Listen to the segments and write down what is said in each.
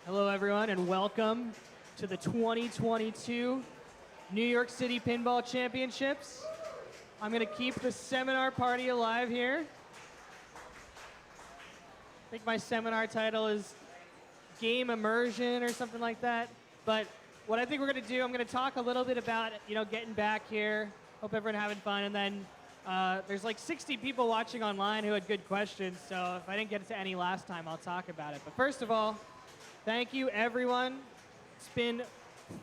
Hello, everyone, and welcome to the 2022 New York City Pinball Championships. I'm going to keep the seminar party alive here. I think my seminar title is Game Immersion or something like that. But what I think we're going to do, I'm going to talk a little bit about, getting back here. Hope everyone having fun. And then there's like 60 people watching online who had good questions. So if I didn't get to any last time, I'll talk about it. But first of all, thank you, everyone. It's been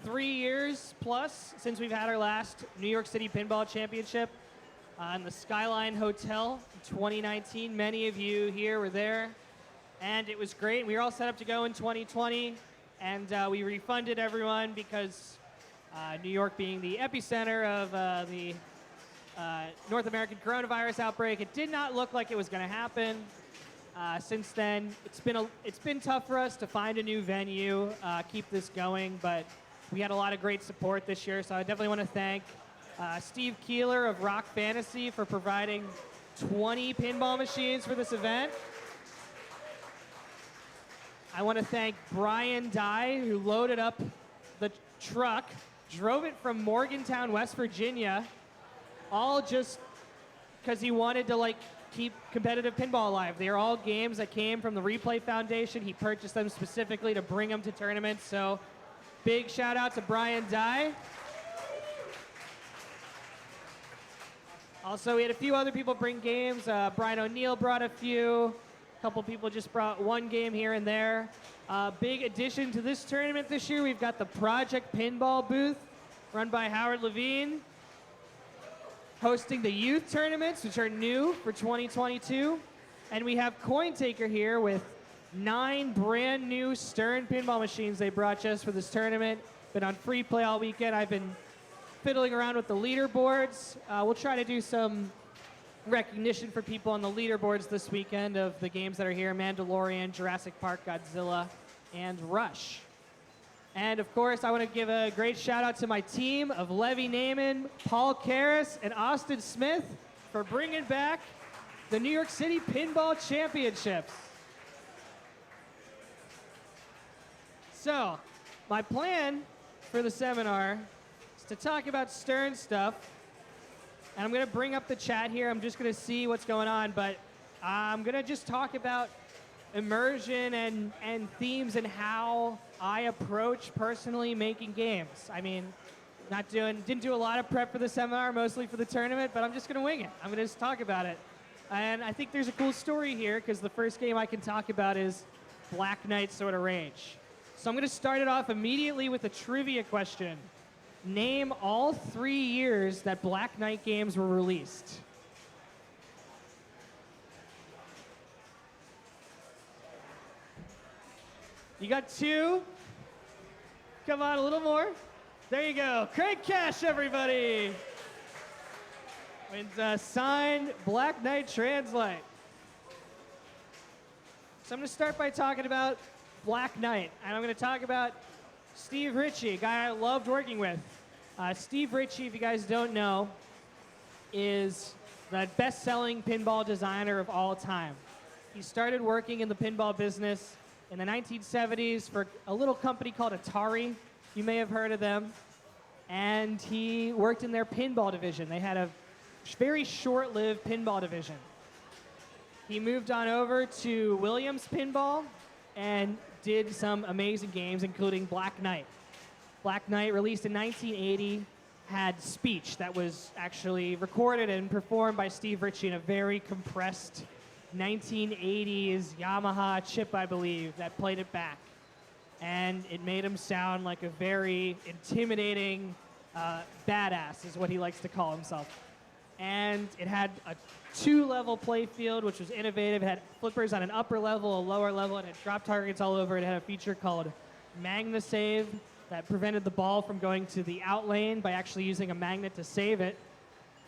3 years plus since we've had our last New York City Pinball Championship in the Skyline Hotel in 2019. Many of you here were there, and it was great. We were all set up to go in 2020, and we refunded everyone because New York being the epicenter of the North American coronavirus outbreak, it did not look like it was going to happen. Since then, it's been tough for us to find a new venue, keep this going, but we had a lot of great support this year, so I definitely want to thank Steve Keeler of Rock Fantasy for providing 20 pinball machines for this event. I want to thank Brian Dye, who loaded up the truck, drove it from Morgantown, West Virginia, all just because he wanted to keep competitive pinball alive. They are all games that came from the Replay Foundation. He purchased them specifically to bring them to tournaments. So big shout out to Brian Dye. Also, we had a few other people bring games. Brian O'Neill brought a few. A couple people just brought one game here and there. Big addition to this tournament this year, we've got the Project Pinball booth run by Howard Levine, hosting the youth tournaments, which are new for 2022. And we have Coin Taker here with 9 brand new Stern pinball machines they brought just for this tournament. Been on free play all weekend. I've been fiddling around with the leaderboards. We'll try to do some recognition for people on the leaderboards this weekend of the games that are here: Mandalorian, Jurassic Park, Godzilla, and Rush. And of course, I want to give a great shout out to my team of Levy Naiman, Paul Karras, and Austin Smith for bringing back the New York City Pinball Championships. So, my plan for the seminar is to talk about Stern stuff. And I'm going to bring up the chat here. I'm just going to see what's going on. But I'm going to just talk about immersion and themes and how I approach personally making games. I mean, didn't do a lot of prep for the seminar, mostly for the tournament, but I'm just going to wing it. I'm going to just talk about it. And I think there's a cool story here, because the first game I can talk about is Black Knight Sword of Rage. So I'm going to start it off immediately with a trivia question. Name all 3 years that Black Knight games were released. You got 2. Come on, a little more. There you go. Craig Cash, everybody. Wins signed Black Knight Translite. So I'm going to start by talking about Black Knight. And I'm going to talk about Steve Ritchie, a guy I loved working with. Steve Ritchie, if you guys don't know, is the best-selling pinball designer of all time. He started working in the pinball business in the 1970s for a little company called Atari. You may have heard of them. And he worked in their pinball division. They had a very short-lived pinball division. He moved on over to Williams Pinball and did some amazing games, including Black Knight. Black Knight, released in 1980, had speech that was actually recorded and performed by Steve Ritchie in a very compressed 1980s Yamaha chip, I believe, that played it back. And it made him sound like a very intimidating badass, is what he likes to call himself. And it had a 2-level play field, which was innovative. It had flippers on an upper level, a lower level, and it had drop targets all over. It had a feature called MagnaSave that prevented the ball from going to the out lane by actually using a magnet to save it.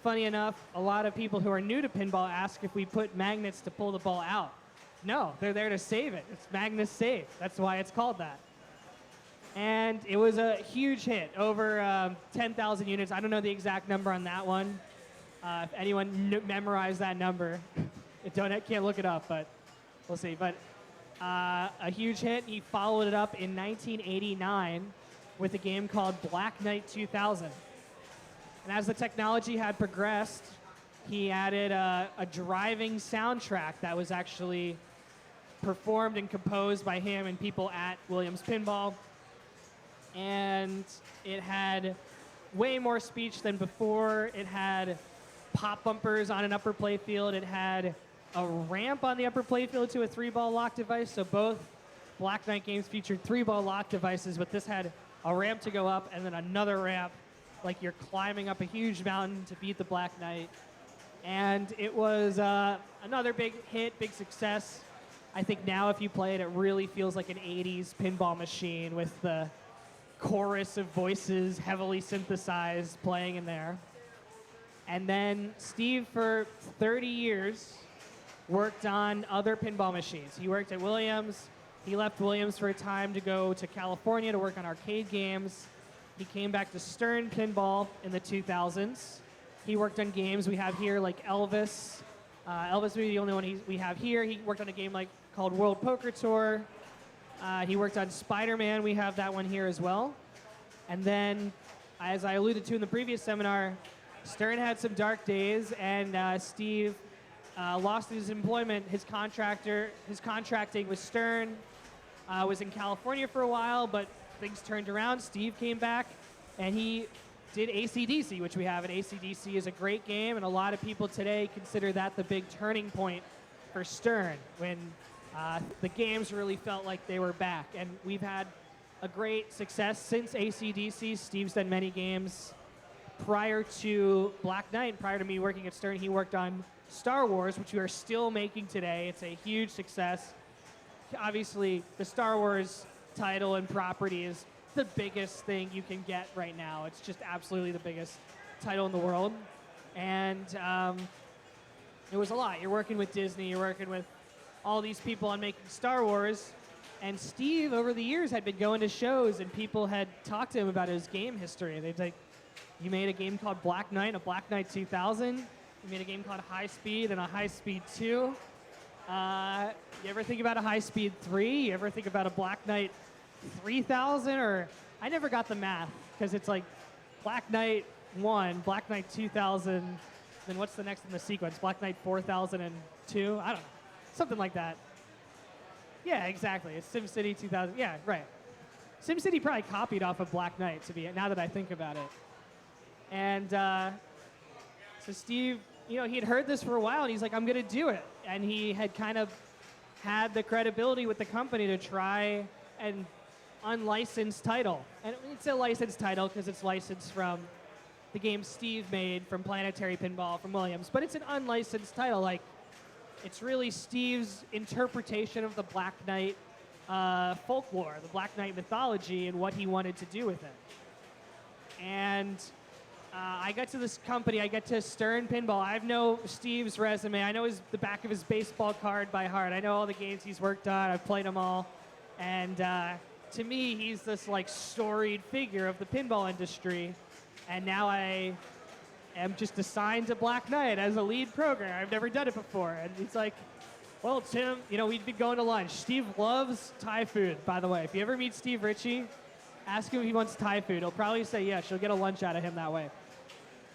Funny enough, a lot of people who are new to pinball ask if we put magnets to pull the ball out. No, they're there to save it. It's MagnaSave. That's why it's called that. And it was a huge hit, over 10,000 units. I don't know the exact number on that one. If anyone memorized that number, can't look it up, but we'll see. But a huge hit. He followed it up in 1989 with a game called Black Knight 2000. And as the technology had progressed, he added a driving soundtrack that was actually performed and composed by him and people at Williams Pinball. And it had way more speech than before. It had pop bumpers on an upper playfield. It had a ramp on the upper playfield to a 3-ball lock device. So both Black Knight games featured 3-ball lock devices, but this had a ramp to go up and then another ramp, like you're climbing up a huge mountain to beat the Black Knight. And it was another big hit, big success. I think now if you play it, it really feels like an 80s pinball machine with the chorus of voices heavily synthesized playing in there. And then Steve, for 30 years, worked on other pinball machines. He worked at Williams. He left Williams for a time to go to California to work on arcade games. He came back to Stern Pinball in the 2000s. He worked on games we have here like Elvis. Elvis would be the only one we have here. He worked on a game called World Poker Tour. He worked on Spider-Man. We have that one here as well. And then, as I alluded to in the previous seminar, Stern had some dark days, and Steve lost his employment. His contracting with Stern was in California for a while, but things turned around. Steve came back, and he did AC/DC, which we have. And AC/DC is a great game, and a lot of people today consider that the big turning point for Stern, when the games really felt like they were back. And we've had a great success since AC/DC. Steve's done many games. Prior to Black Knight, prior to me working at Stern, he worked on Star Wars, which we are still making today. It's a huge success. Obviously, the Star Wars title and property is the biggest thing you can get right now. It's just absolutely the biggest title in the world. And it was a lot. You're working with Disney, you're working with all these people on making Star Wars. And Steve, over the years, had been going to shows, and people had talked to him about his game history. They'd like, you made a game called Black Knight, a Black Knight 2000. You made a game called High Speed and a High Speed 2. You ever think about a High Speed 3? You ever think about a Black Knight 3000? Or I never got the math, because it's like Black Knight 1, Black Knight 2000, then what's the next in the sequence? Black Knight 4002? I don't know. Something like that. Yeah, exactly. It's SimCity 2000. Yeah, right. SimCity probably copied off of Black Knight, now that I think about it. And so Steve, he had heard this for a while, and he's like, I'm going to do it. And he had kind of had the credibility with the company to try an unlicensed title. And it's a licensed title because it's licensed from the game Steve made from Planetary Pinball from Williams. But it's an unlicensed title. Like, it's really Steve's interpretation of the Black Knight folklore, the Black Knight mythology, and what he wanted to do with it. And I got to this company, I got to Stern Pinball. I know Steve's resume. I know the back of his baseball card by heart. I know all the games he's worked on. I've played them all. And to me, he's this storied figure of the pinball industry. And now I am just assigned to Black Knight as a lead programmer. I've never done it before. And he's like, well, Tim, we'd been going to lunch. Steve loves Thai food, by the way. If you ever meet Steve Ritchie, ask him if he wants Thai food. He'll probably say yes. You'll get a lunch out of him that way.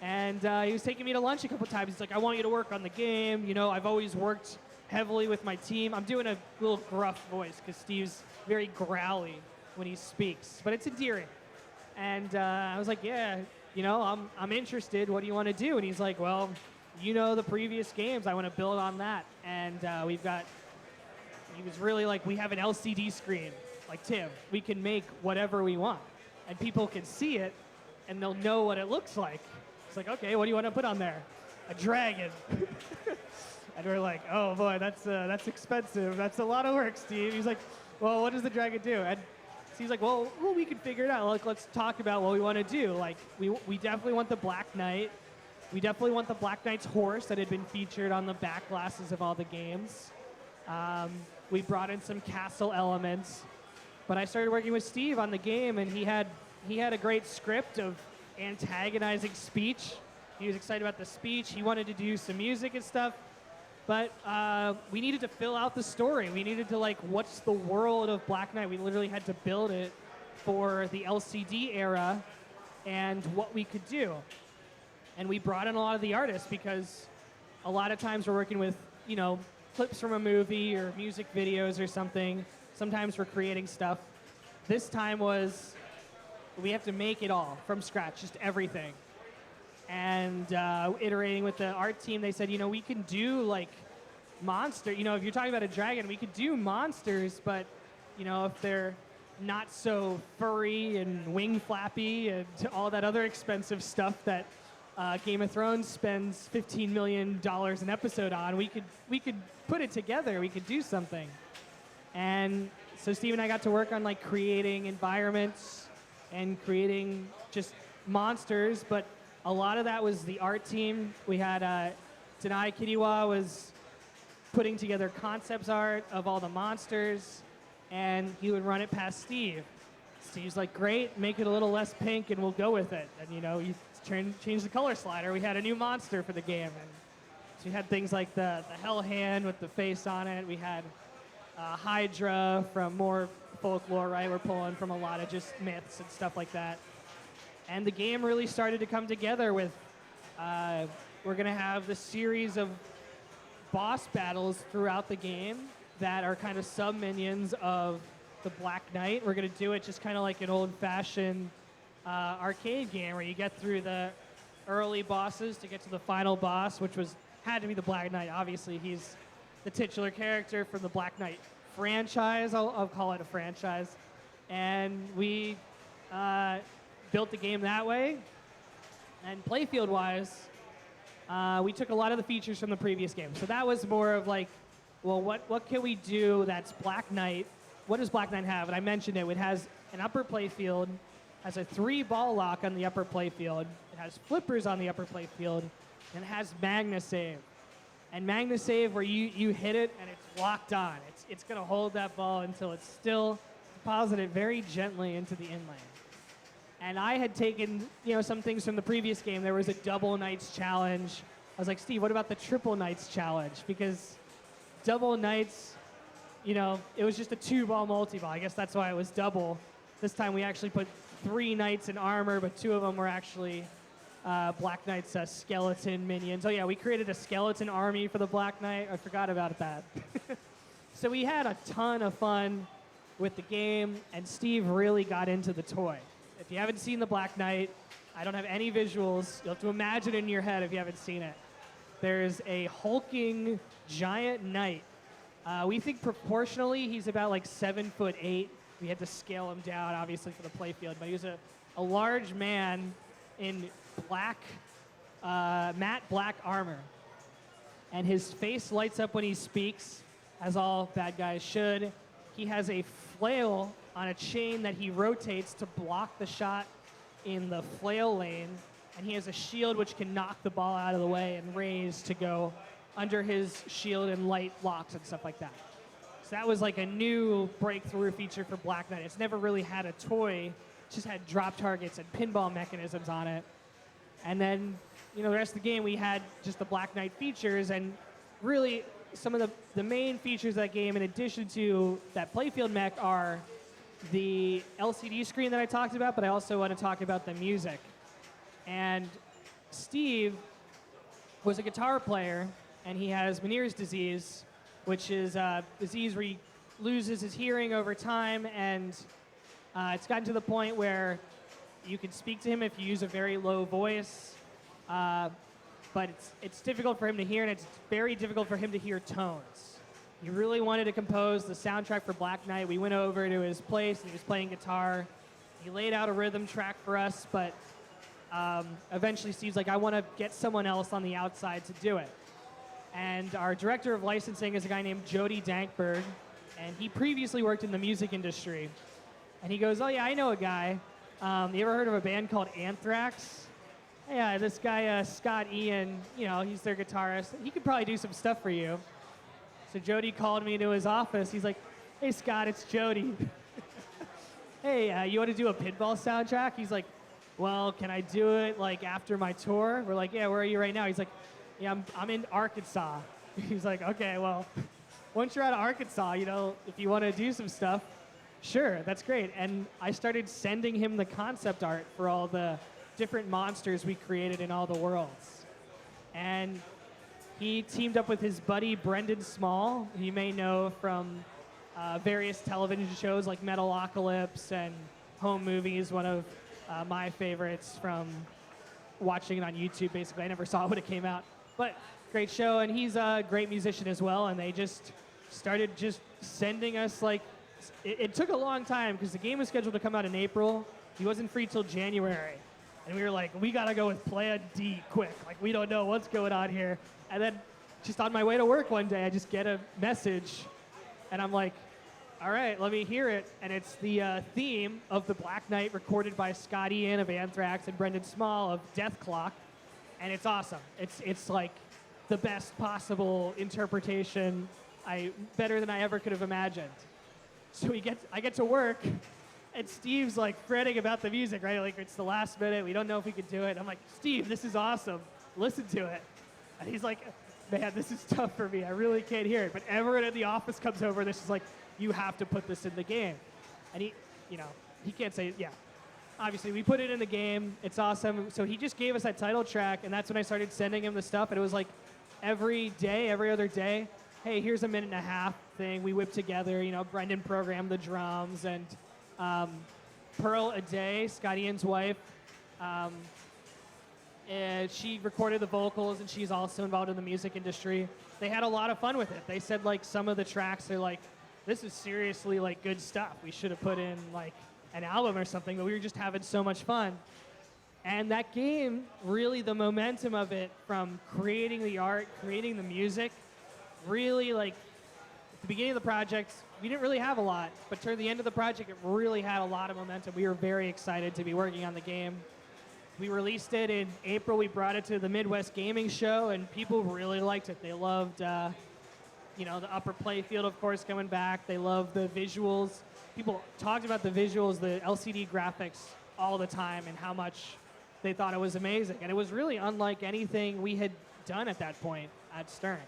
And he was taking me to lunch a couple times. He's like, I want you to work on the game. I've always worked heavily with my team. I'm doing a little gruff voice because Steve's very growly when he speaks. But it's endearing. And I was like, yeah, I'm interested. What do you want to do? And he's like, well, the previous games. I want to build on that. And he was really like, we have an LCD screen. Like, Tim, we can make whatever we want. And people can see it, and they'll know what it looks like. It's like, okay, what do you want to put on there? A dragon. And we're like, oh, boy, that's expensive. That's a lot of work, Steve. He's like, well, what does the dragon do? And Steve's like, well, we can figure it out. Like, let's talk about what we want to do. Like, we definitely want the Black Knight. We definitely want the Black Knight's horse that had been featured on the back glasses of all the games. We brought in some castle elements. But I started working with Steve on the game, and he had a great script of antagonizing speech. He was excited about the speech. He wanted to do some music and stuff. But we needed to fill out the story. We needed to, like, what's the world of Black Knight? We literally had to build it for the LCD era and what we could do. And we brought in a lot of the artists because a lot of times we're working with, you know, clips from a movie or music videos or something. Sometimes we're creating stuff. This time was, we have to make it all from scratch, just everything. And iterating with the art team, they said, you know, we can do like monster. You know, if you're talking about a dragon, we could do monsters, but, you know, if they're not so furry and wing flappy and all that other expensive stuff that Game of Thrones spends $15 million an episode on, we could put it together. We could do something. And so Steve and I got to work on like creating environments and creating just monsters, but a lot of that was the art team. We had Tanai Kiriwa was putting together concepts art of all the monsters, and he would run it past Steve. Steve's like, great, make it a little less pink and we'll go with it. And you know, he changed the color slider. We had a new monster for the game. And so we had things like the Hell Hand with the face on it. We had Hydra from more folklore, right? We're pulling from a lot of just myths and stuff like that. And the game really started to come together with, we're going to have this series of boss battles throughout the game that are kind of sub-minions of the Black Knight. We're going to do it just kind of like an old-fashioned arcade game where you get through the early bosses to get to the final boss, which had to be the Black Knight. Obviously, he's the titular character from the Black Knight franchise. I'll call it a franchise. And we built the game that way. And playfield-wise, we took a lot of the features from the previous game. So that was more of like, well, what can we do that's Black Knight? What does Black Knight have? And I mentioned it. It has an upper playfield, has a 3-ball lock on the upper playfield. It has flippers on the upper playfield, and it has Magna Save. And Magna Save, where you hit it and it's locked on. It's going to hold that ball until it's still deposited very gently into the inlane. And I had taken, you know, some things from the previous game. There was a double Knights challenge. I was like, Steve, what about the triple Knights challenge? Because double Knights, you know, it was just a 2-ball multi-ball. I guess that's why it was double. This time we actually put 3 Knights in armor, but 2 of them were actually Black Knight's skeleton minions. Oh yeah, we created a skeleton army for the Black Knight. I forgot about that. So we had a ton of fun with the game, and Steve really got into the toy. If you haven't seen the Black Knight, I don't have any visuals. You'll have to imagine it in your head if you haven't seen it. There's a hulking giant knight. We think proportionally he's about like 7'8". We had to scale him down, obviously, for the playfield. But he was a large man in black, matte black armor. And his face lights up when he speaks, as all bad guys should. He has a flail on a chain that he rotates to block the shot in the flail lane. And he has a shield which can knock the ball out of the way and raise to go under his shield and light locks and stuff like that. So that was like a new breakthrough feature for Black Knight. It's never really had a toy. It just had drop targets and pinball mechanisms on it. And then, you know, the rest of the game, we had just the Black Knight features. And really, some of the main features of that game, in addition to that playfield mech, are the LCD screen that I talked about, but I also want to talk about the music. And Steve was a guitar player, and he has Meniere's disease, which is a disease where he loses his hearing over time, and it's gotten to the point where you can speak to him if you use a very low voice, but it's difficult for him to hear, and it's very difficult for him to hear tones. He really wanted to compose the soundtrack for Black Knight. We went over to his place, and he was playing guitar. He laid out a rhythm track for us, but eventually Steve's like, I want to get someone else on the outside to do it. And our director of licensing is a guy named Jody Dankberg, and he previously worked in the music industry. And he goes, oh yeah, I know a guy. You ever heard of a band called Anthrax? Yeah, this guy, Scott Ian, you know, he's their guitarist. He could probably do some stuff for you. So Jody called me into his office. He's like, hey, Scott, it's Jody. Hey, you want to do a pinball soundtrack? He's like, well, can I do it like after my tour? We're like, yeah, where are you right now? He's like, yeah, I'm in Arkansas. He's like, okay, well, once you're out of Arkansas, you know, if you want to do some stuff, sure, that's great. And I started sending him the concept art for all the different monsters we created in all the worlds. And he teamed up with his buddy Brendan Small, who you may know from various television shows like Metalocalypse and Home Movies, one of my favorites from watching it on YouTube, basically. I never saw it when it came out. But great show, and he's a great musician as well, and they just started just sending us, like, it took a long time because the game was scheduled to come out in April. He wasn't free till January. And we were like, we gotta go with plan D quick. Like, we don't know what's going on here. And then just on my way to work one day, I just get a message, and I'm like, all right, let me hear it. And it's the theme of the Black Knight recorded by Scott Ian of Anthrax and Brendan Small of Death Clock. And it's awesome. It's like the best possible interpretation, better than I ever could have imagined. So I get to work, and Steve's like fretting about the music, right? Like, it's the last minute, we don't know if we could do it. I'm like, Steve, this is awesome. Listen to it. And he's like, man, this is tough for me. I really can't hear it. But everyone in the office comes over, and this is like, you have to put this in the game. And he can't say, yeah. Obviously, we put it in the game. It's awesome. So he just gave us that title track, and that's when I started sending him the stuff. And it was like every day, every other day, hey, here's a minute and a half thing we whipped together. You know, Brendan programmed the drums, and Pearl Aday, Scott Ian's wife, and she recorded the vocals, and she's also involved in the music industry. They had a lot of fun with it. They said, like, some of the tracks, they're like, this is seriously, like, good stuff. We should have put in, like, an album or something, but we were just having so much fun. And that game, really the momentum of it, from creating the art, creating the music, really, like, at the beginning of the project, we didn't really have a lot, but toward the end of the project, it really had a lot of momentum. We were very excited to be working on the game. We released it in April. We brought it to the Midwest Gaming Show, and people really liked it. They loved, you know, the upper play field, of course, coming back. They loved the visuals. People talked about the visuals, the LCD graphics all the time, and how much they thought it was amazing. And it was really unlike anything we had done at that point at Stern.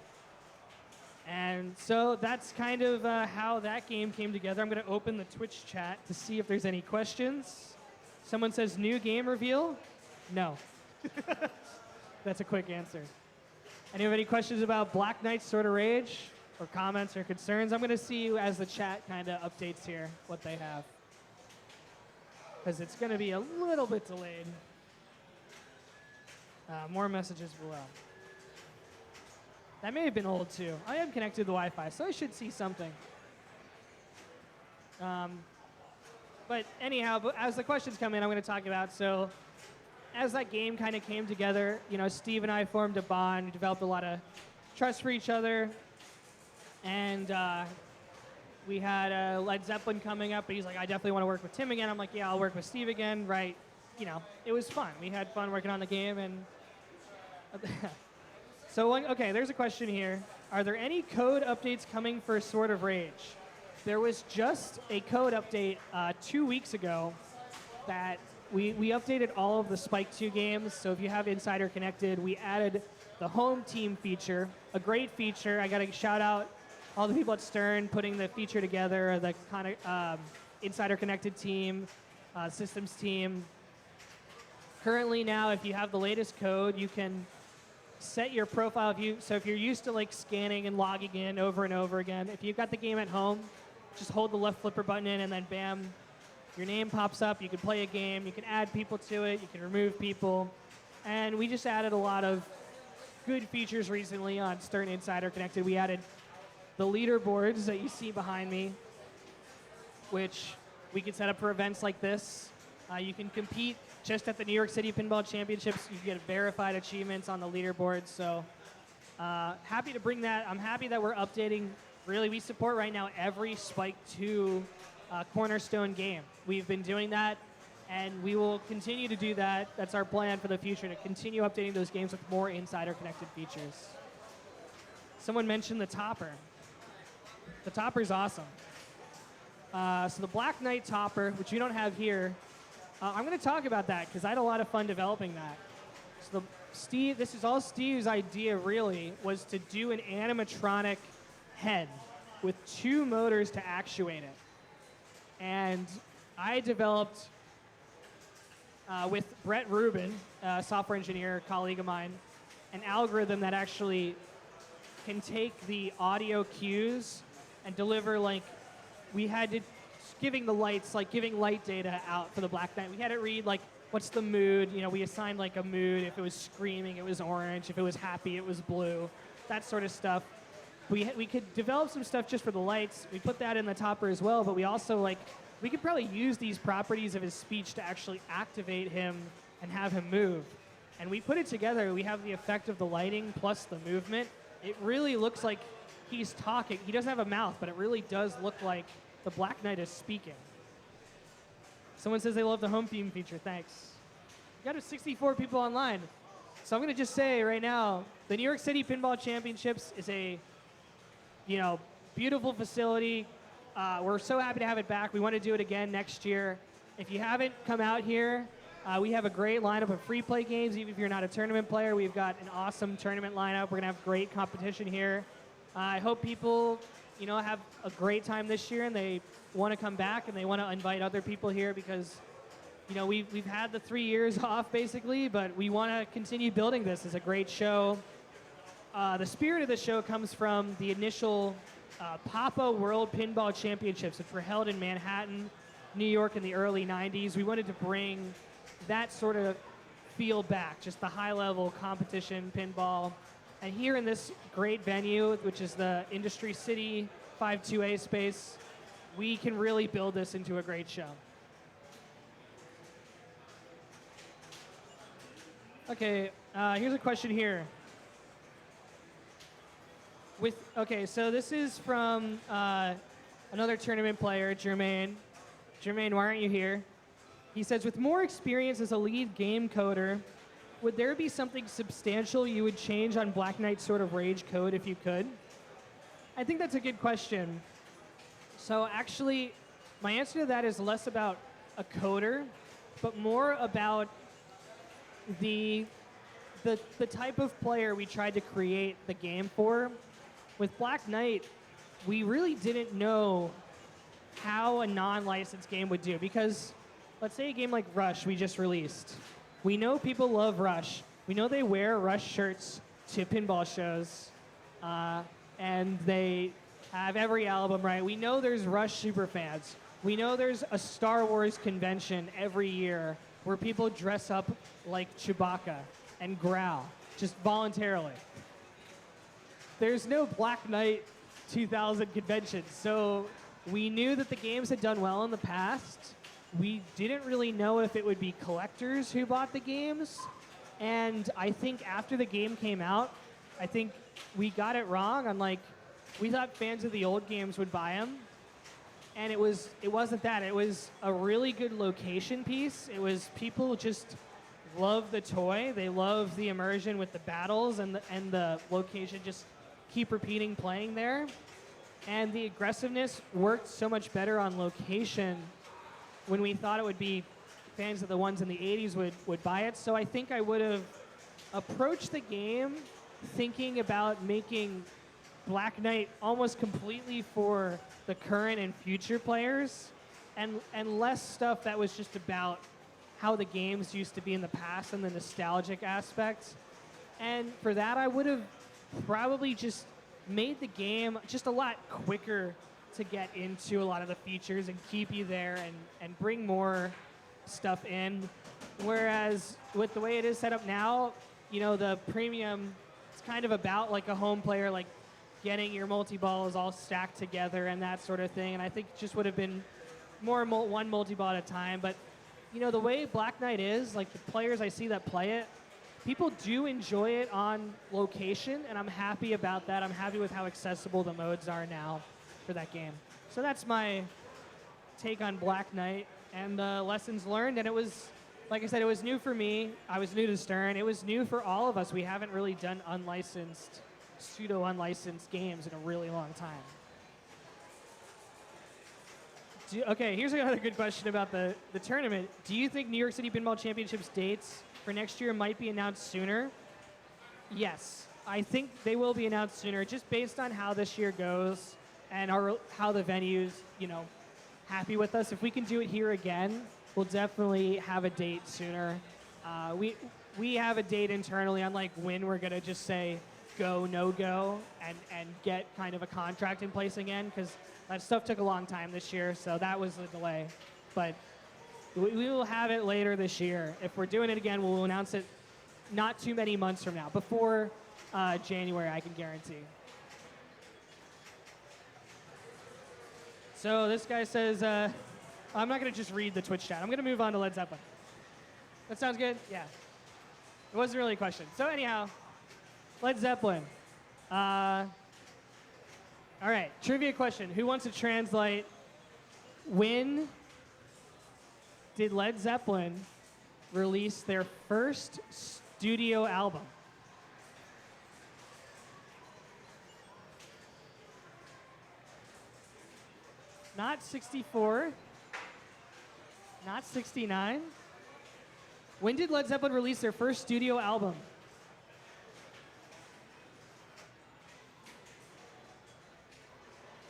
And so that's kind of how that game came together. I'm going to open the Twitch chat to see if there's any questions. Someone says, new game reveal? No. That's a quick answer. Any questions about Black Knight Sword of Rage, or comments or concerns? I'm going to see as the chat kind of updates here what they have, because it's going to be a little bit delayed. More messages below. That may have been old too. I am connected to the Wi-Fi, so I should see something. But anyhow, as the questions come in, I'm going to talk about, so as that game kind of came together, you know, Steve and I formed a bond. We developed a lot of trust for each other. And we had Led Zeppelin coming up, but he's like, I definitely want to work with Tim again. I'm like, yeah, I'll work with Steve again, right? You know, it was fun. We had fun working on the game, and so, okay, there's a question here. Are there any code updates coming for Sword of Rage? There was just a code update 2 weeks ago that we updated all of the Spike 2 games. So if you have Insider Connected, we added the home team feature, a great feature. I got to shout out all the people at Stern putting the feature together, the kind of Insider Connected team, systems team. Currently now, if you have the latest code, you can set your profile view. So if you're used to like scanning and logging in over and over again, if you've got the game at home, just hold the left flipper button in, and then bam, your name pops up. You can play a game. You can add people to it. You can remove people. And we just added a lot of good features recently on Stern Insider Connected. We added the leaderboards that you see behind me, which we can set up for events like this. You can compete just at the New York City Pinball Championships. You can get verified achievements on the leaderboard. So happy to bring that. I'm happy that we're updating. Really, we support right now every Spike 2 Cornerstone game. We've been doing that, and we will continue to do that. That's our plan for the future, to continue updating those games with more Insider-connected features. Someone mentioned the topper. The topper's awesome. So the Black Knight topper, which we don't have here, I'm going to talk about that because I had a lot of fun developing that. So Steve, this is all Steve's idea really, was to do an animatronic head with 2 motors to actuate it. And I developed, with Brett Rubin, a software engineer, colleague of mine, an algorithm that actually can take the audio cues and deliver, like, we had to, giving the lights, like giving light data out for the Black Knight. We had it read, like, what's the mood? You know, we assigned, like, a mood. If it was screaming, it was orange. If it was happy, it was blue. That sort of stuff. We could develop some stuff just for the lights. We put that in the topper as well, but we also, like, we could probably use these properties of his speech to actually activate him and have him move. And we put it together. We have the effect of the lighting plus the movement. It really looks like he's talking. He doesn't have a mouth, but it really does look like the Black Knight is speaking. Someone says they love the home theme feature. Thanks. We got 64 people online. So I'm going to just say right now, the New York City Pinball Championships is a, beautiful facility. We're so happy to have it back. We want to do it again next year. If you haven't come out here, we have a great lineup of free play games. Even if you're not a tournament player, we've got an awesome tournament lineup. We're going to have great competition here. I hope people, have a great time this year and they want to come back and they want to invite other people here because, we've had the 3 years off basically, but we want to continue building this as a great show. The spirit of the show comes from the initial Papa World Pinball Championships, which were held in Manhattan, New York in the early 90s. We wanted to bring that sort of feel back, just the high-level competition pinball. And here in this great venue, which is the Industry City 52A space, we can really build this into a great show. Okay, here's a question here. So this is from another tournament player, Jermaine. Jermaine, why aren't you here? He says, with more experience as a lead game coder, would there be something substantial you would change on Black Knight's sort of rage code if you could? I think that's a good question. So actually, my answer to that is less about a coder, but more about the type of player we tried to create the game for. With Black Knight, we really didn't know how a non-licensed game would do because let's say a game like Rush we just released. We know people love Rush. We know they wear Rush shirts to pinball shows, and they have every album, right? We know there's Rush superfans. We know there's a Star Wars convention every year where people dress up like Chewbacca and growl, just voluntarily. There's no Black Knight 2000 convention, so we knew that the games had done well in the past. We didn't really know if it would be collectors who bought the games, and I think after the game came out, I think we got it wrong on, like, we thought fans of the old games would buy them, and it wasn't that. It was a really good location piece. It was people just love the toy. They love the immersion with the battles and the location, just keep repeating playing there. And the aggressiveness worked so much better on location when we thought it would be fans of the ones in the 80s would buy it. So I think I would have approached the game thinking about making Black Knight almost completely for the current and future players and less stuff that was just about how the games used to be in the past and the nostalgic aspects. And for that, I would have probably just made the game just a lot quicker to get into a lot of the features and keep you there and bring more stuff in. Whereas with the way it is set up now, the premium, it's kind of about like a home player, like getting your multi-balls all stacked together and that sort of thing. And I think it just would have been more one multi-ball at a time. But, the way Black Knight is, like the players I see that play it, people do enjoy it on location, and I'm happy about that. I'm happy with how accessible the modes are now for that game. So that's my take on Black Knight and the lessons learned. And it was, like I said, it was new for me. I was new to Stern. It was new for all of us. We haven't really done unlicensed, pseudo-unlicensed games in a really long time. Okay, here's another good question about the tournament. Do you think New York City Pinball Championships dates for next year might be announced sooner Yes, I think they will be announced sooner, just based on how this year goes and how the venue's, happy with us. If we can do it here again, we'll definitely have a date sooner. We have a date internally on like when we're gonna just say go, no go, and get kind of a contract in place again, because that stuff took a long time this year, so that was the delay. But we will have it later this year. If we're doing it again, we'll announce it not too many months from now, before January, I can guarantee. So this guy says, I'm not going to just read the Twitch chat. I'm going to move on to Led Zeppelin. That sounds good? Yeah. It wasn't really a question. So anyhow, Led Zeppelin. All right, trivia question. Who wants to translate, when did Led Zeppelin release their first studio album? Not 64, not 69. When did Led Zeppelin release their first studio album?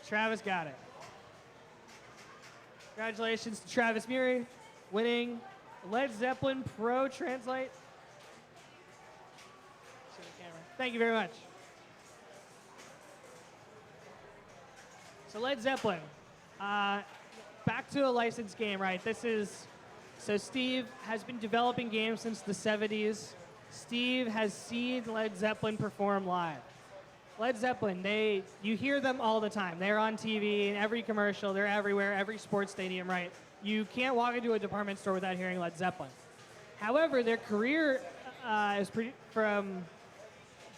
Travis got it. Congratulations to Travis Murray, winning Led Zeppelin Pro Translate. Thank you very much. So Led Zeppelin. Back to a licensed game, right? So Steve has been developing games since the 70s. Steve has seen Led Zeppelin perform live. Led Zeppelin, you hear them all the time. They're on TV, in every commercial, they're everywhere, every sports stadium, right? You can't walk into a department store without hearing Led Zeppelin. However, their career from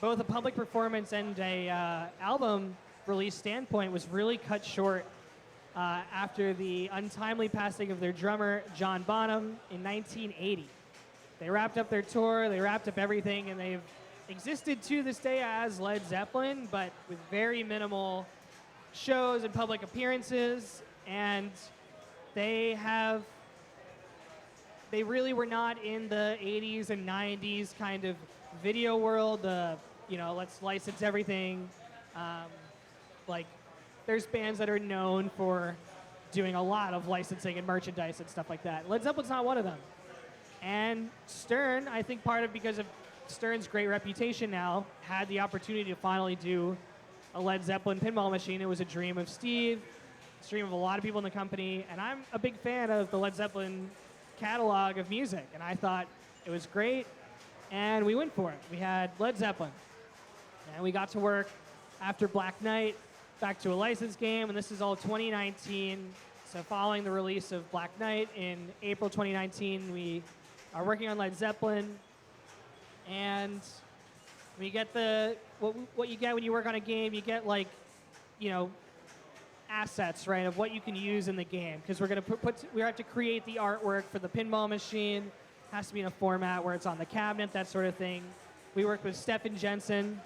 both a public performance and a album release standpoint was really cut short after the untimely passing of their drummer, John Bonham, in 1980. They wrapped up their tour, they wrapped up everything, and they've existed to this day as Led Zeppelin, but with very minimal shows and public appearances, and they really were not in the 80s and 90s kind of video world, let's license everything. There's bands that are known for doing a lot of licensing and merchandise and stuff like that. Led Zeppelin's not one of them. And Stern, I think because of Stern's great reputation now, had the opportunity to finally do a Led Zeppelin pinball machine. It was a dream of Steve, a dream of a lot of people in the company, and I'm a big fan of the Led Zeppelin catalog of music, and I thought it was great, and we went for it. We had Led Zeppelin, and we got to work after Black Knight, back to a licensed game, and this is all 2019. So following the release of Black Knight in April 2019, we are working on Led Zeppelin, and we get what you get when you work on a game. You get assets, right, of what you can use in the game, because we're going to we have to create the artwork for the pinball machine. It has to be in a format where it's on the cabinet, that sort of thing. We worked with Stefan Jensen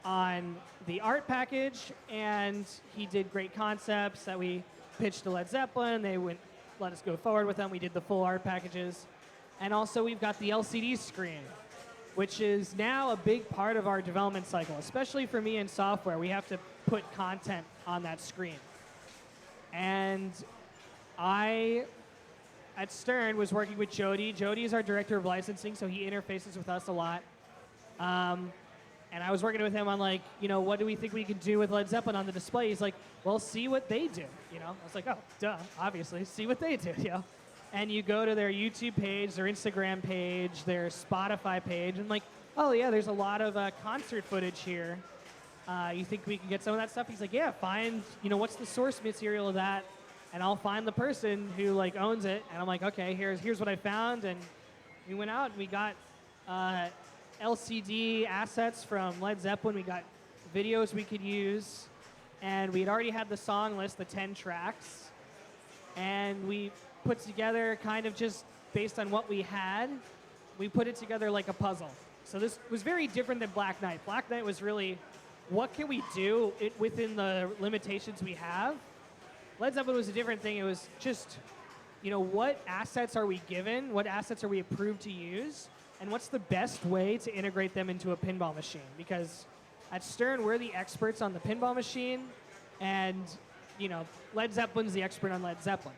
on the art package, and he did great concepts that we pitched to Led Zeppelin. They let us go forward with them. We did the full art packages. And also we've got the LCD screen, which is now a big part of our development cycle, especially for me in software. We have to put content on that screen. And I, at Stern, was working with Jody. Jody is our director of licensing, so he interfaces with us a lot. And I was working with him on what do we think we can do with Led Zeppelin on the display? He's like, well, see what they do, I was like, oh, duh, obviously, see what they do, And you go to their YouTube page, their Instagram page, their Spotify page, and oh yeah, there's a lot of concert footage here. You think we can get some of that stuff? He's like, yeah, find, what's the source material of that? And I'll find the person who owns it. And I'm like, okay, here's what I found. And we went out and we got LCD assets from Led Zeppelin. We got videos we could use, and we'd already had the song list, the 10 tracks, and we put together kind of just based on what we had, we put it together like a puzzle. So this was very different than Black Knight. Black Knight was really, what can we do within the limitations we have? Led Zeppelin was a different thing. It was just, what assets are we given? What assets are we approved to use? and what's the best way to integrate them into a pinball machine. Because at Stern, we're the experts on the pinball machine, and Led Zeppelin's the expert on Led Zeppelin.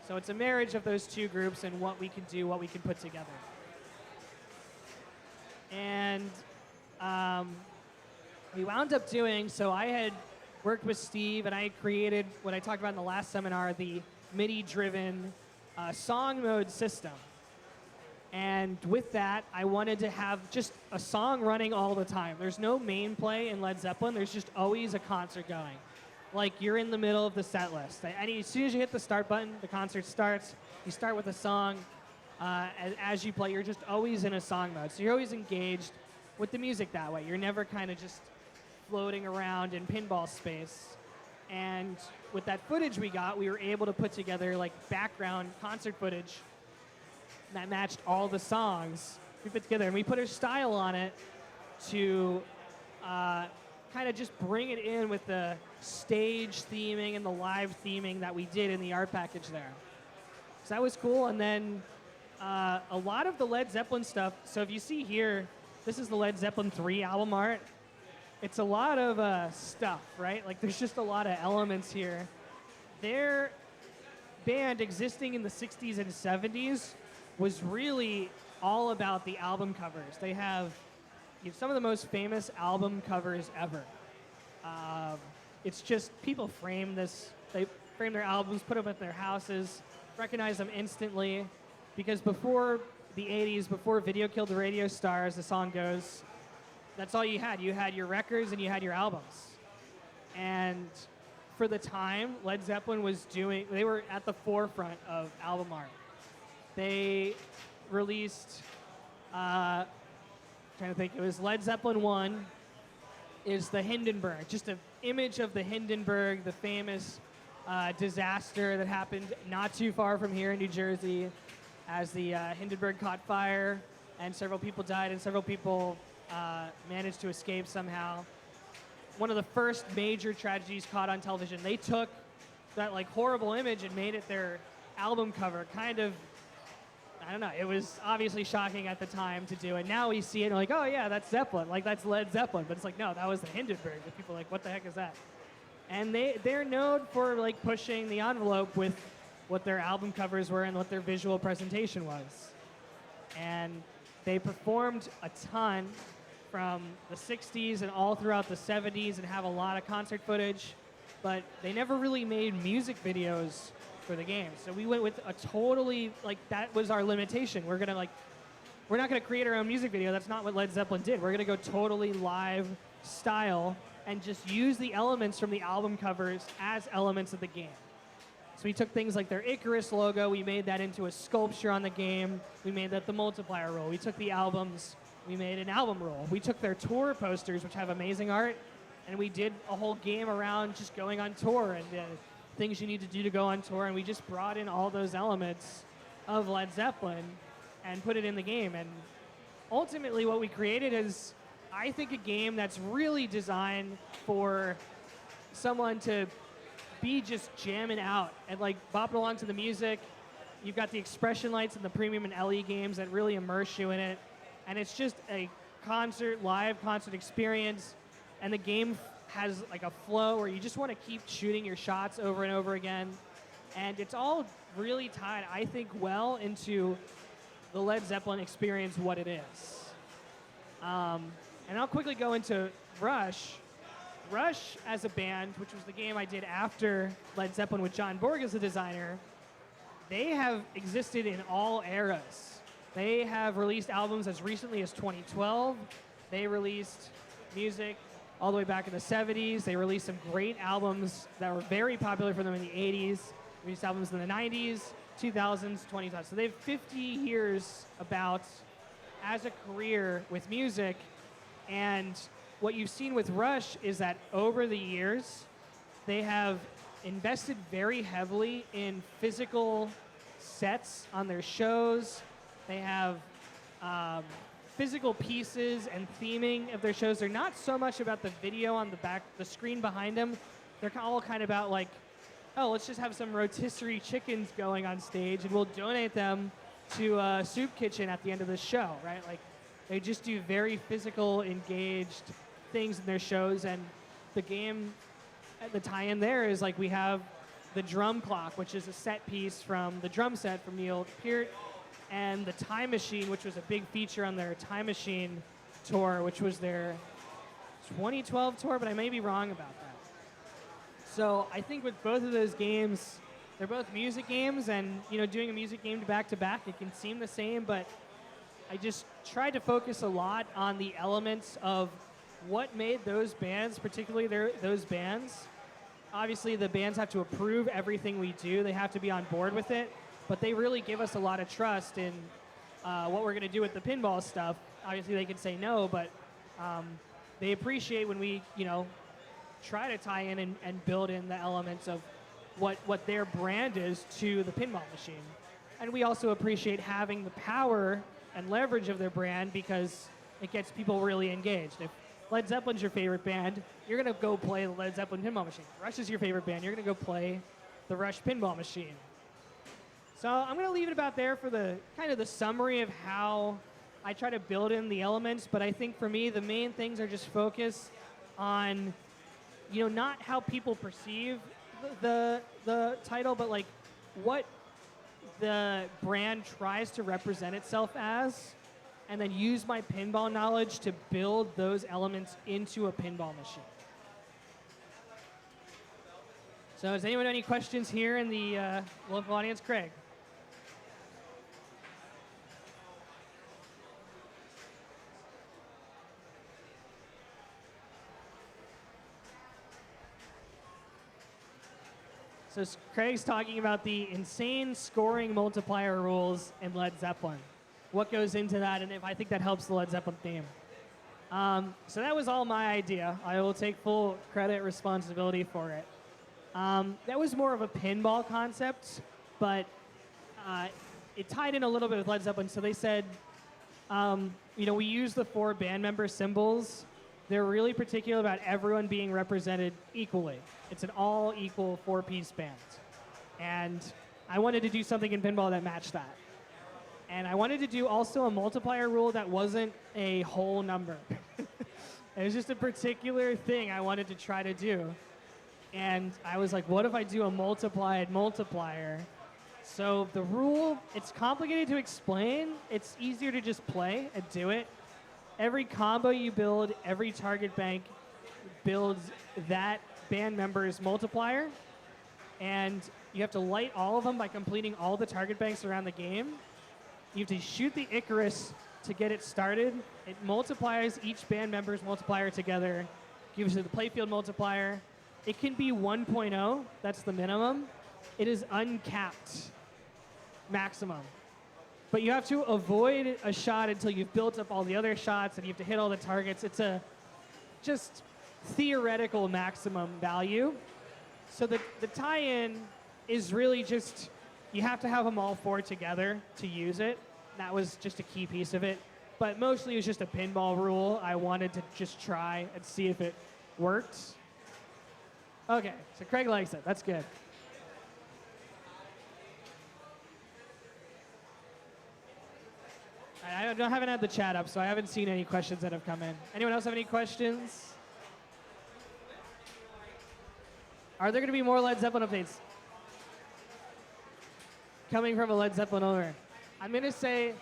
So it's a marriage of those two groups and what we can do, what we can put together. And we wound up doing, so I had worked with Steve, and I had created what I talked about in the last seminar, the MIDI-driven song mode system. And with that, I wanted to have just a song running all the time. There's no main play in Led Zeppelin. There's just always a concert going. Like, you're in the middle of the set list. As soon as you hit the start button, the concert starts. You start with a song. As you play, you're just always in a song mode. So you're always engaged with the music that way. You're never kind of just floating around in pinball space. And with that footage we got, we were able to put together like background concert footage that matched all the songs we put together. And we put a style on it to kind of just bring it in with the stage theming and the live theming that we did in the art package there. So that was cool. And then a lot of the Led Zeppelin stuff, so if you see here, this is the Led Zeppelin 3 album art. It's a lot of stuff, right? Like, there's just a lot of elements here. Their band, existing in the 60s and 70s, was really all about the album covers. They have some of the most famous album covers ever. It's just, people frame this. They frame their albums, put them at their houses, recognize them instantly. Because before the 80s, before Video Killed the Radio Star, as the song goes, that's all you had. You had your records and you had your albums. And for the time, Led Zeppelin they were at the forefront of album art. They released, trying to think, it was Led Zeppelin 1 is the Hindenburg, just an image of the Hindenburg, the famous disaster that happened not too far from here in New Jersey, as the Hindenburg caught fire and several people died and several people managed to escape somehow. One of the first major tragedies caught on television. They took that like horrible image and made it their album cover. Kind of, I don't know, it was obviously shocking at the time to do. And now we see it and we're like, oh yeah, that's Zeppelin. Like, that's Led Zeppelin. But it's like, no, that was the Hindenburg. And people are like, what the heck is that? And they're known for like pushing the envelope with what their album covers were and what their visual presentation was. And they performed a ton from the 60s and all throughout the 70s and have a lot of concert footage, but they never really made music videos for the game. So we went with a totally, like, that was our limitation. We're not gonna create our own music video. That's not what Led Zeppelin did. We're gonna go totally live style and just use the elements from the album covers as elements of the game. So we took things like their Icarus logo, we made that into a sculpture on the game, we made that the multiplier rule. We took the albums, we made an album rule. We took their tour posters, which have amazing art, and we did a whole game around just going on tour and things you need to do to go on tour, and we just brought in all those elements of Led Zeppelin and put it in the game. And ultimately what we created is, I think, a game that's really designed for someone to be just jamming out and like bopping along to the music. You've got the expression lights and the premium and LE games that really immerse you in it. And it's just a live concert experience. And the game has like a flow where you just want to keep shooting your shots over and over again. And it's all really tied, I think, well into the Led Zeppelin experience, what it is. And I'll quickly go into Rush. Rush as a band, which was the game I did after Led Zeppelin with John Borg as the designer, they have existed in all eras. They have released albums as recently as 2012. They released music all the way back in the 70s. They released some great albums that were very popular for them in the 80s. Released albums in the 90s, 2000s, 2010s. So they have 50 years about as a career with music. And what you've seen with Rush is that over the years, they have invested very heavily in physical sets on their shows. They have physical pieces and theming of their shows. They're not so much about the video on the screen behind them. They're all kind of about like, oh, let's just have some rotisserie chickens going on stage and we'll donate them to a soup kitchen at the end of the show, right? Like, they just do very physical, engaged things in their shows, and the game, the tie-in there is like we have the drum clock, which is a set piece from the drum set from Neil Peart, and the Time Machine, which was a big feature on their Time Machine tour, which was their 2012 tour, but I may be wrong about that. So I think with both of those games, they're both music games, and doing a music game back to back, it can seem the same, but I just tried to focus a lot on the elements of what made those bands, particularly those bands. Obviously, the bands have to approve everything we do. They have to be on board with it, but they really give us a lot of trust in what we're going to do with the pinball stuff. Obviously, they can say no, but they appreciate when we, try to tie in and build in the elements of what their brand is to the pinball machine. And we also appreciate having the power and leverage of their brand because it gets people really engaged. If Led Zeppelin's your favorite band, you're going to go play the Led Zeppelin pinball machine. Rush is your favorite band, you're going to go play the Rush pinball machine. So I'm going to leave it about there for the kind of the summary of how I try to build in the elements, but I think for me the main things are just focus on not how people perceive the title, but like what the brand tries to represent itself as, and then use my pinball knowledge to build those elements into a pinball machine. So does anyone have any questions here in the local audience? Craig. So Craig's talking about the insane scoring multiplier rules in Led Zeppelin. What goes into that, and if I think that helps the Led Zeppelin theme. So that was all my idea. I will take full credit responsibility for it. That was more of a pinball concept, but it tied in a little bit with Led Zeppelin. So they said, we use the 4 band member symbols. They're really particular about everyone being represented equally. It's an all equal 4-piece band. And I wanted to do something in pinball that matched that. And I wanted to do also a multiplier rule that wasn't a whole number. It was just a particular thing I wanted to try to do. And I was like, what if I do a multiplied multiplier? So the rule, it's complicated to explain. It's easier to just play and do it. Every combo you build, every target bank builds that band member's multiplier. And you have to light all of them by completing all the target banks around the game. You have to shoot the Icarus to get it started. It multiplies each band member's multiplier together, gives you the playfield multiplier. It can be 1.0, that's the minimum. It is uncapped maximum. But you have to avoid a shot until you've built up all the other shots and you have to hit all the targets. It's a just theoretical maximum value. So the tie-in is really just, you have to have them all 4 together to use it. That was just a key piece of it. But mostly it was just a pinball rule. I wanted to just try and see if it worked. Okay, so Craig likes it. That's good. I haven't had the chat up, so I haven't seen any questions that have come in. Anyone else have any questions? Are there going to be more Led Zeppelin updates? Coming from a Led Zeppelin owner. I'm going to say,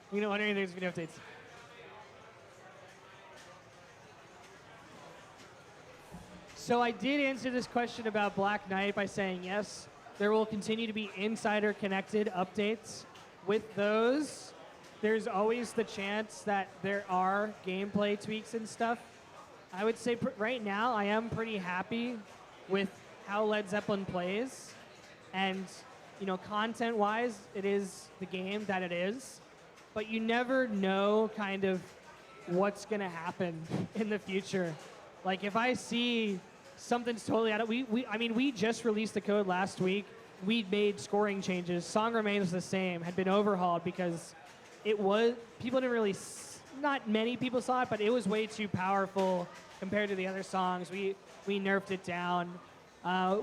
when are there's video updates? So I did answer this question about Black Knight by saying yes, there will continue to be insider connected updates. With those, there's always the chance that there are gameplay tweaks and stuff. I would say right now I am pretty happy with how Led Zeppelin plays. And, content-wise, it is the game that it is. But you never know kind of what's going to happen in the future. Like, if I see something's totally out of... we just released the code last week. We made scoring changes. Song Remains the Same had been overhauled because people didn't really, not many people saw it, but it was way too powerful compared to the other songs. We nerfed it down.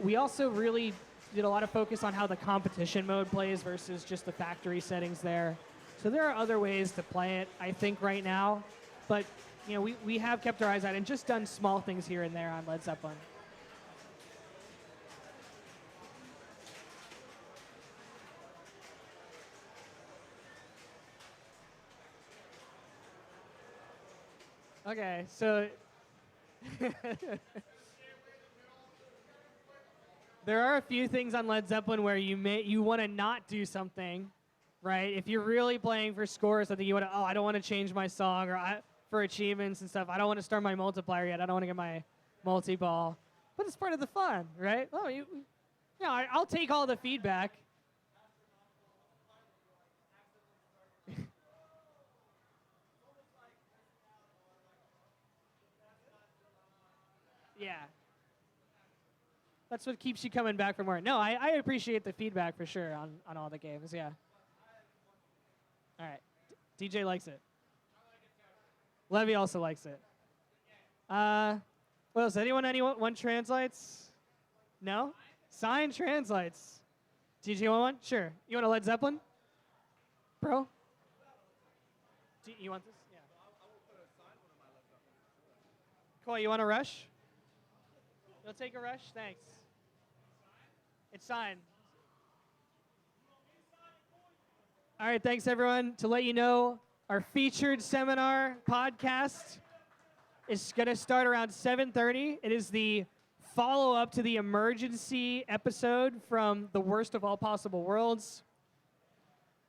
We also really did a lot of focus on how the competition mode plays versus just the factory settings there. So there are other ways to play it, I think, right now. But you know, we have kept our eyes out and just done small things here and there on Led Zeppelin. Okay, so there are a few things on Led Zeppelin where you want to not do something, right? If you're really playing for scores, I think you want to, I don't want to change my song, or for achievements and stuff, I don't want to start my multiplier yet. I don't want to get my multi-ball. But it's part of the fun, right? Oh, I'll take all the feedback. Yeah. That's what keeps you coming back for more. No, I appreciate the feedback for sure on all the games, yeah. All right. DJ likes it. Levy also likes it. What else? Anyone translates? No? Sign translates. DJ want one? Sure. You want a Led Zeppelin? Bro? You want this? Yeah. Cool, you want a rush? You'll take a rush? Thanks. It's signed. All right, thanks everyone. To let you know, our featured seminar podcast is going to start around 7:30. It is the follow-up to the emergency episode from The Worst of All Possible Worlds.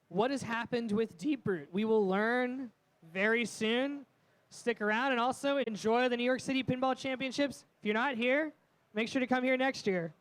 What has happened with Deep Root? We will learn very soon. Stick around and also enjoy the New York City Pinball Championships. If you're not here, make sure to come here next year.